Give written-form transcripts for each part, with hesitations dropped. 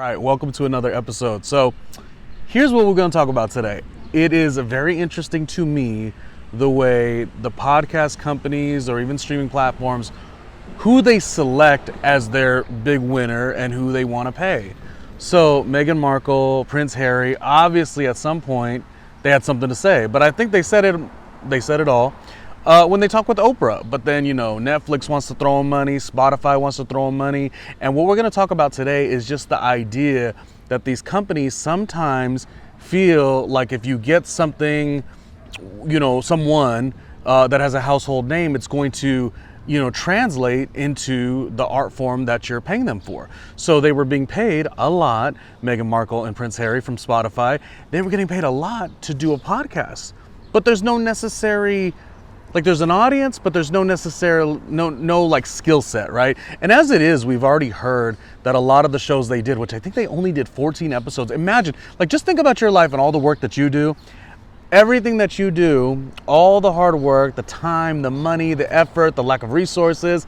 right, welcome to another episode. So here's what we're going to talk about today. It is very interesting to me the way the podcast companies or even streaming platforms, who they select as their big winner and who they want to pay. So Meghan Markle, Prince Harry, obviously at some point they had something to say, but I think they said it all when they talk with Oprah. But then, Netflix wants to throw in money, Spotify wants to throw in money. And what we're going to talk about today is just the idea that these companies sometimes feel like if you get something, someone that has a household name, it's going to translate into the art form that you're paying them for. So they were being paid a lot, Meghan Markle and Prince Harry from Spotify, they were getting paid a lot to do a podcast. But there's no necessary, there's an audience, but there's no necessary, no skill set, right? And as it is, we've already heard that a lot of the shows they did, which I think they only did 14 episodes. Imagine, just think about your life and all the work that you do. Everything that you do, all the hard work, the time, the money, the effort, the lack of resources,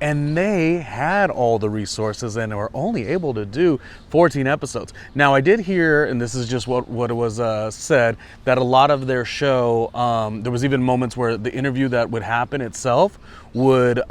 and they had all the resources and were only able to do 14 episodes. Now, I did hear, and this is just what was said, that a lot of their show, there was even moments where the interview that would happen itself would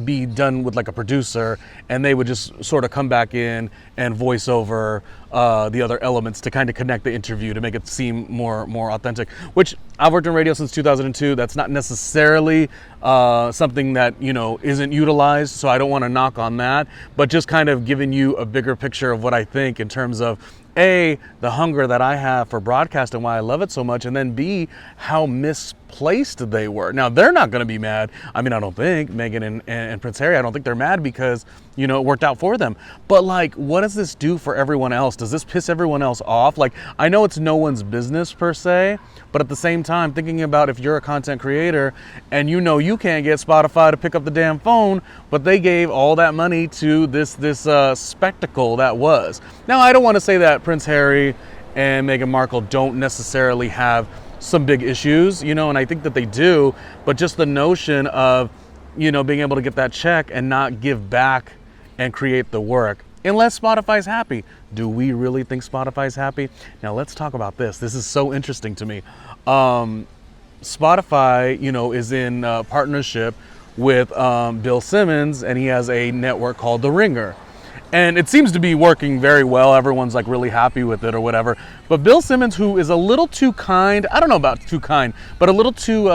be done with a producer, and they would just sort of come back in and voice over the other elements to kind of connect the interview to make it seem more authentic, which I've worked in radio since 2002. That's not necessarily something that, isn't utilized, so I don't want to knock on that, but just kind of giving you a bigger picture of what I think in terms of A, the hunger that I have for broadcast and why I love it so much, and then B, how misplaced they were. Now, they're not going to be mad. I mean, I don't think Meghan and Prince Harry, I don't think they're mad because, it worked out for them. But what does this do for everyone else? Does this piss everyone else off? I know it's no one's business per se, but at the same time, thinking about if you're a content creator and you can't get Spotify to pick up the damn phone, but they gave all that money to this spectacle that was. Now, I don't want to say that Prince Harry and Meghan Markle don't necessarily have some big issues, and I think that they do, but just the notion of, being able to get that check and not give back and create the work, unless Spotify's happy. Do we really think Spotify's happy? Now let's talk about this. This is so interesting to me. Spotify, is in partnership with Bill Simmons, and he has a network called The Ringer. And it seems to be working very well. Everyone's really happy with it or whatever. But Bill Simmons, who is a little too kind, I don't know about too kind, but a little too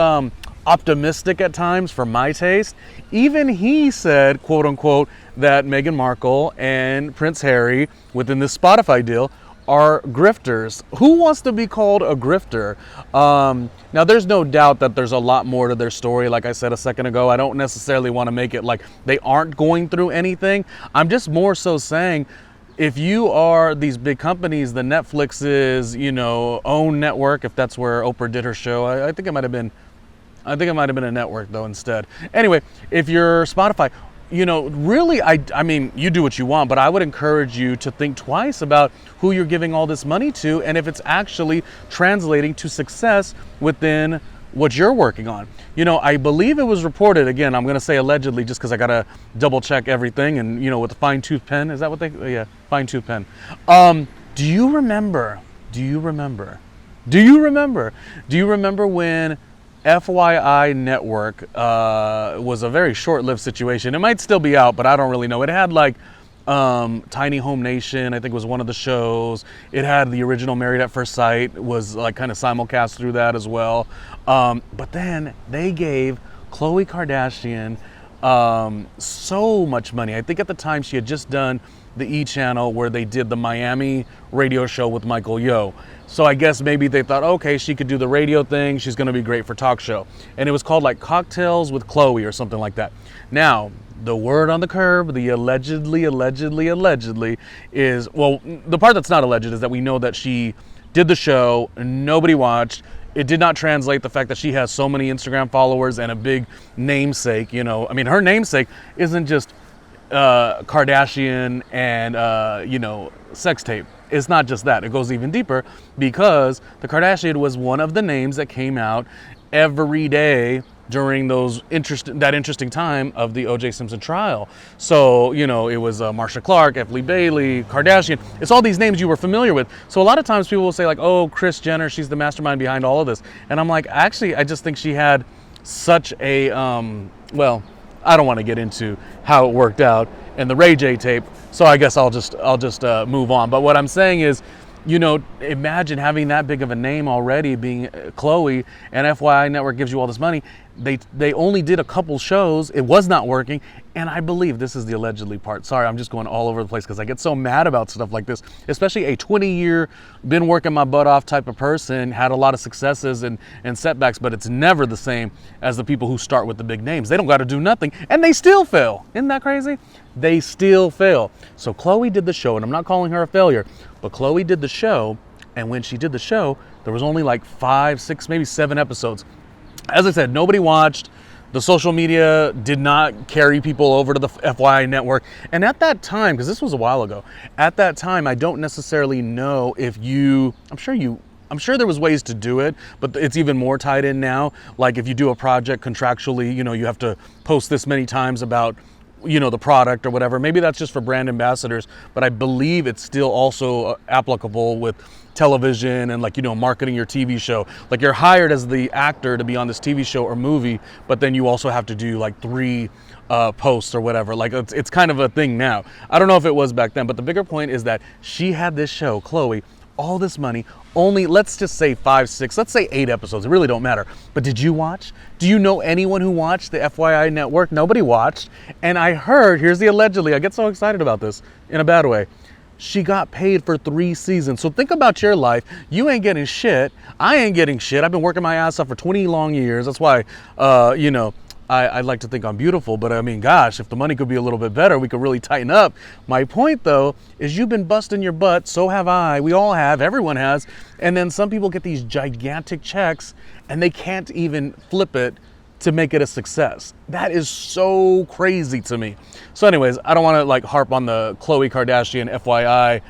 optimistic at times for my taste, even he said, quote unquote, that Meghan Markle and Prince Harry within this Spotify deal are grifters. Who wants to be called a grifter? Now, there's no doubt that there's a lot more to their story. Like I said a second ago, I don't necessarily want to make it like they aren't going through anything. I'm just more so saying, if you are these big companies, the Netflix's, own network, if that's where Oprah did her show, I think it might have been a network though instead. Anyway, if you're Spotify, really, I mean, you do what you want, but I would encourage you to think twice about who you're giving all this money to and if it's actually translating to success within what you're working on. I believe it was reported, again, I'm going to say allegedly just because I got to double check everything and, with a fine-tooth pen. Is that what yeah, fine-tooth pen. Do you remember when FYI Network was a very short-lived situation? It might still be out, but I don't really know. It had Tiny Home Nation, I think was one of the shows. It had the original Married at First Sight, was kind of simulcast through that as well. But then they gave Khloe Kardashian so much money. I think at the time she had just done the E! Channel where they did the Miami radio show with Michael Yo. So I guess maybe they thought, okay, she could do the radio thing. She's going to be great for talk show. And it was called Cocktails with Khloe or something like that. Now, the word on the curb, the allegedly is, well, the part that's not alleged is that we know that she did the show, nobody watched. It did not translate the fact that she has so many Instagram followers and a big namesake, I mean, her namesake isn't just Kardashian and, sex tape. It's not just that. It goes even deeper because the Kardashian was one of the names that came out every day during that interesting time of the O.J. Simpson trial. So, you know, it was Marsha Clark, F. Lee Bailey, Kardashian. It's all these names you were familiar with. So a lot of times people will say like, oh, Kris Jenner, she's the mastermind behind all of this. And I'm like, actually, I just think she had such a, well, I don't want to get into how it worked out in the Ray J tape. So I guess I'll just move on. But what I'm saying is, you know, imagine having that big of a name already, being Khloe, and FYI Network gives you all this money. They only did a couple shows. It was not working. And I believe this is the allegedly part. Sorry, I'm just going all over the place because I get so mad about stuff like this, especially a 20-year, been working my butt off type of person, had a lot of successes and setbacks, but it's never the same as the people who start with the big names. They don't got to do nothing and they still fail. Isn't that crazy? They still fail. So Khloe did the show, and I'm not calling her a failure, but Khloe did the show. And when she did the show, there was only like 5, 6, maybe 7 episodes. As I said, nobody watched. The social media did not carry people over to the FYI Network. And at that time, because this was a while ago, at that time, I don't necessarily know if I'm sure there was ways to do it, but it's even more tied in now. Like if you do a project contractually, you know, you have to post this many times about, you know, the product or whatever. Maybe that's just for brand ambassadors, but I believe it's still also applicable with television and, like, you know, marketing your TV show. Like, you're hired as the actor to be on this TV show or movie, but then you also have to do like 3 posts or whatever. Like, it's kind of a thing now. I don't know if it was back then, but the bigger point is that she had this show, Khloe, all this money, only, let's just say 5, 6, let's say 8 episodes. It really don't matter. But did you watch? Do you know anyone who watched the FYI Network? Nobody watched. And I heard, here's the allegedly, I get so excited about this in a bad way. She got paid for 3 seasons. So think about your life. You ain't getting shit. I ain't getting shit. I've been working my ass off for 20 long years. That's why, you know, I like to think I'm beautiful, but I mean, gosh, if the money could be a little bit better, we could really tighten up. My point, though, is you've been busting your butt. So have I. We all have. Everyone has. And then some people get these gigantic checks and they can't even flip it to make it a success. That is so crazy to me. So anyways, I don't want to like harp on the Khloe Kardashian FYI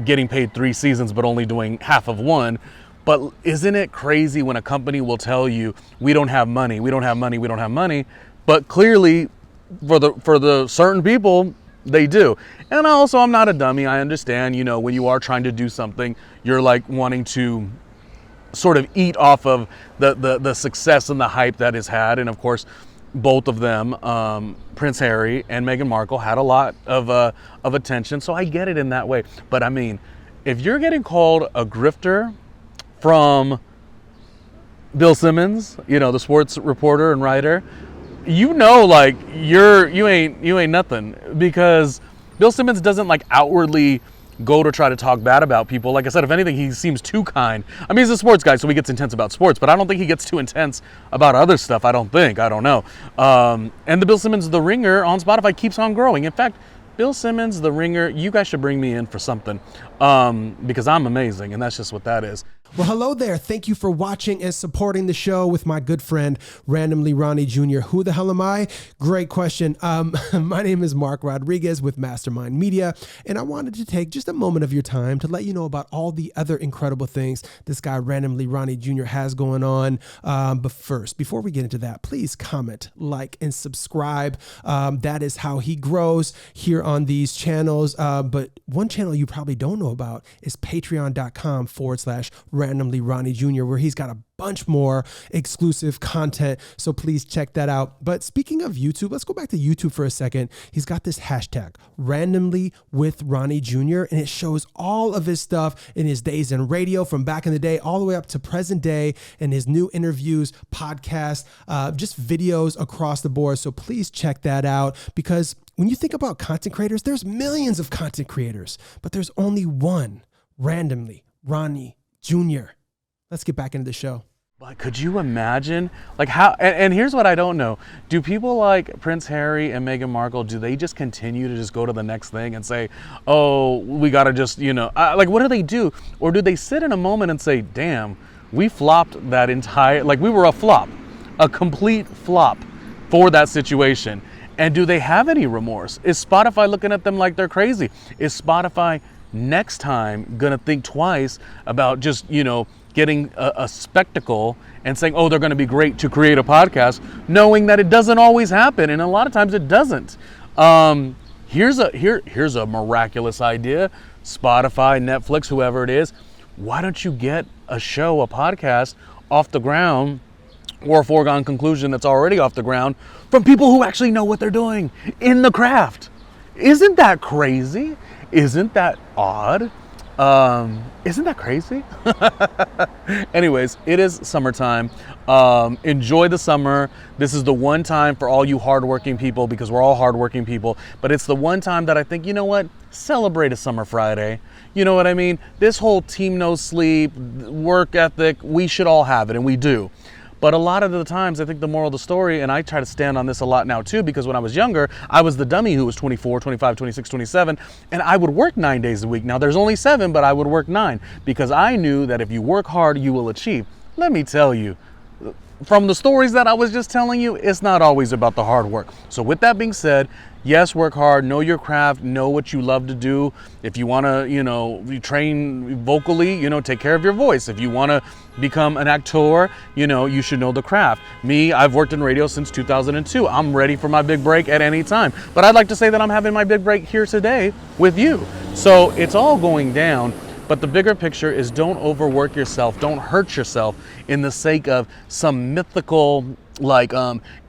getting paid 3 seasons but only doing half of 1. But isn't it crazy when a company will tell you, we don't have money, we don't have money, we don't have money, but clearly for the certain people, they do. And also, I'm not a dummy. I understand, you know, when you are trying to do something, you're like wanting to sort of eat off of the success and the hype that is had. And of course, both of them, Prince Harry and Meghan Markle, had a lot of attention. So I get it in that way. But I mean, if you're getting called a grifter from Bill Simmons, you know, the sports reporter and writer, you know, like you ain't nothing, because Bill Simmons doesn't like outwardly go to try to talk bad about people. Like I said, if anything, he seems too kind. I mean, he's a sports guy, so he gets intense about sports, but I don't think he gets too intense about other stuff. I don't know. And the Bill Simmons The Ringer on Spotify keeps on growing. In fact, Bill Simmons The Ringer, you guys should bring me in for something, because I'm amazing, and that's just what that is. Well, hello there. Thank you for watching and supporting the show with my good friend, RandomlyRJ Jr. Who the hell am I? Great question. My name is Mark Rodriguez with Mastermind Media, and I wanted to take just a moment of your time to let you know about all the other incredible things this guy, RandomlyRJ Jr. has going on. But first, before we get into that, please comment, like, and subscribe. That is how he grows here on these channels. But one channel you probably don't know about is patreon.com/RandomlyRJ Jr., where he's got a bunch more exclusive content. So please check that out. But speaking of YouTube, let's go back to YouTube for a second. He's got this hashtag, Randomly with Ronnie Jr., and it shows all of his stuff in his days in radio from back in the day, all the way up to present day, and his new interviews, podcasts, just videos across the board. So please check that out, because when you think about content creators, there's millions of content creators, but there's only one, Randomly Ronnie Jr. Let's get back into the show. But could you imagine, like, how, and here's what I don't know. Do people like Prince Harry and Meghan Markle, do they just continue to just go to the next thing and say, oh, we got to just, you know, like, what do they do? Or do they sit in a moment and say, damn, we flopped that entire, like, we were a flop, a complete flop for that situation. And do they have any remorse? Is Spotify looking at them like they're crazy? Is Spotify next time gonna think twice about just, you know, getting a spectacle and saying, oh, they're going to be great to create a podcast, knowing that it doesn't always happen, and a lot of times it doesn't. Here's a miraculous idea. Spotify, Netflix, whoever it is, why don't you get a show, a podcast off the ground, or a foregone conclusion that's already off the ground, from people who actually know what they're doing in the craft? Isn't that crazy? Isn't that odd? Isn't that crazy? Anyways, it is summertime. Enjoy the summer. This is the one time for all you hardworking people, because we're all hardworking people, but it's the one time that I think, you know what? Celebrate a summer Friday. You know what I mean? This whole team no sleep, work ethic, we should all have it, and we do. But a lot of the times, I think the moral of the story, and I try to stand on this a lot now too, because when I was younger, I was the dummy who was 24, 25, 26, 27, and I would work 9 days a week. Now there's only 7, but I would work 9, because I knew that if you work hard, you will achieve. Let me tell you, from the stories that I was just telling you, it's not always about the hard work. So with that being said, yes, work hard, know your craft, know what you love to do. If you want to, you train vocally, take care of your voice. If you want to become an actor, you should know the craft. Me, I've worked in radio since 2002. I'm ready for my big break at any time. But I'd like to say that I'm having my big break here today with you. So it's all going down. But the bigger picture is, don't overwork yourself. Don't hurt yourself in the sake of some mythical,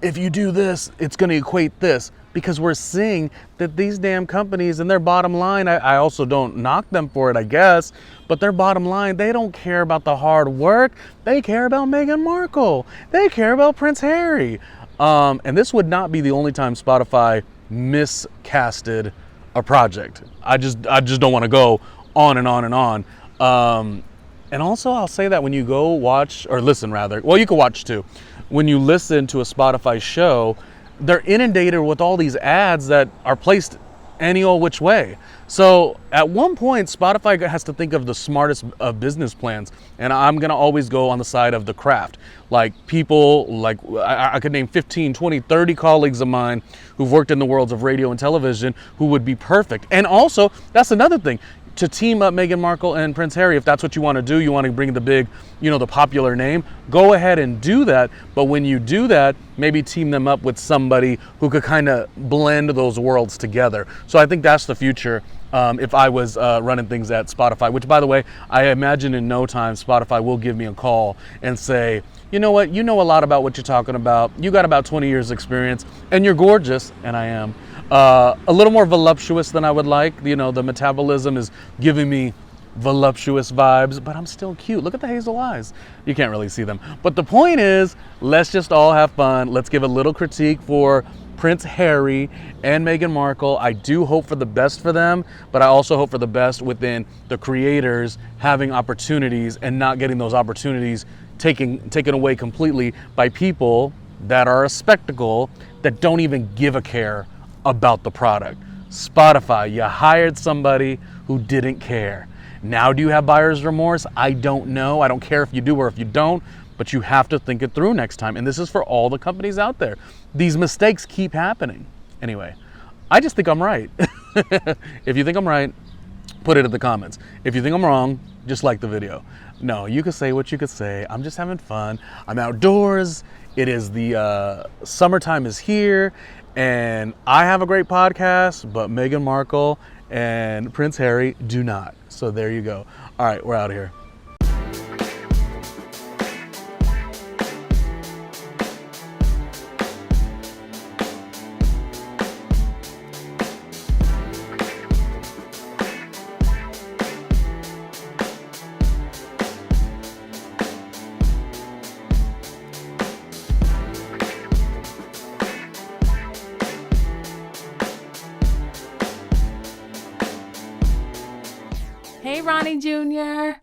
if you do this, it's going to equate this. Because we're seeing that these damn companies and their bottom line, I also don't knock them for it, I guess, but their bottom line, they don't care about the hard work. They care about Meghan Markle. They care about Prince Harry. And this would not be the only time Spotify miscasted a project. I just don't want to go on and on and on. And also, I'll say that when you go watch, or listen rather, well, you can watch too. When you listen to a Spotify show, they're inundated with all these ads that are placed any old which way. So at one point, Spotify has to think of the smartest of business plans. And I'm going to always go on the side of the craft. Like people, I could name 15, 20, 30 colleagues of mine who've worked in the worlds of radio and television who would be perfect. And also, that's another thing. To team up Meghan Markle and Prince Harry, if that's what you want to do, you want to bring the big, the popular name, go ahead and do that. But when you do that, maybe team them up with somebody who could kind of blend those worlds together. So I think that's the future. If I was running things at Spotify, which, by the way, I imagine in no time Spotify will give me a call and say, you know what, you know a lot about what you're talking about. You got about 20 years experience and you're gorgeous, and I am. A little more voluptuous than I would like. The metabolism is giving me voluptuous vibes, but I'm still cute. Look at the hazel eyes. You can't really see them. But the point is, let's just all have fun. Let's give a little critique for Prince Harry and Meghan Markle. I do hope for the best for them, but I also hope for the best within the creators having opportunities and not getting those opportunities taken away completely by people that are a spectacle that don't even give a care about the product. Spotify, you hired somebody who didn't care. Now, do you have buyer's remorse? I don't know. I don't care if you do or if you don't, but you have to think it through next time. And this is for all the companies out there. These mistakes keep happening. Anyway, I just think I'm right. If you think I'm right, put it in the comments. If you think I'm wrong, just like the video. No, you can say what you could say. I'm just having fun. I'm outdoors. It is the summertime is here. And I have a great podcast, but Meghan Markle and Prince Harry do not. So there you go. All right, we're out of here. Hey, Ronnie Jr.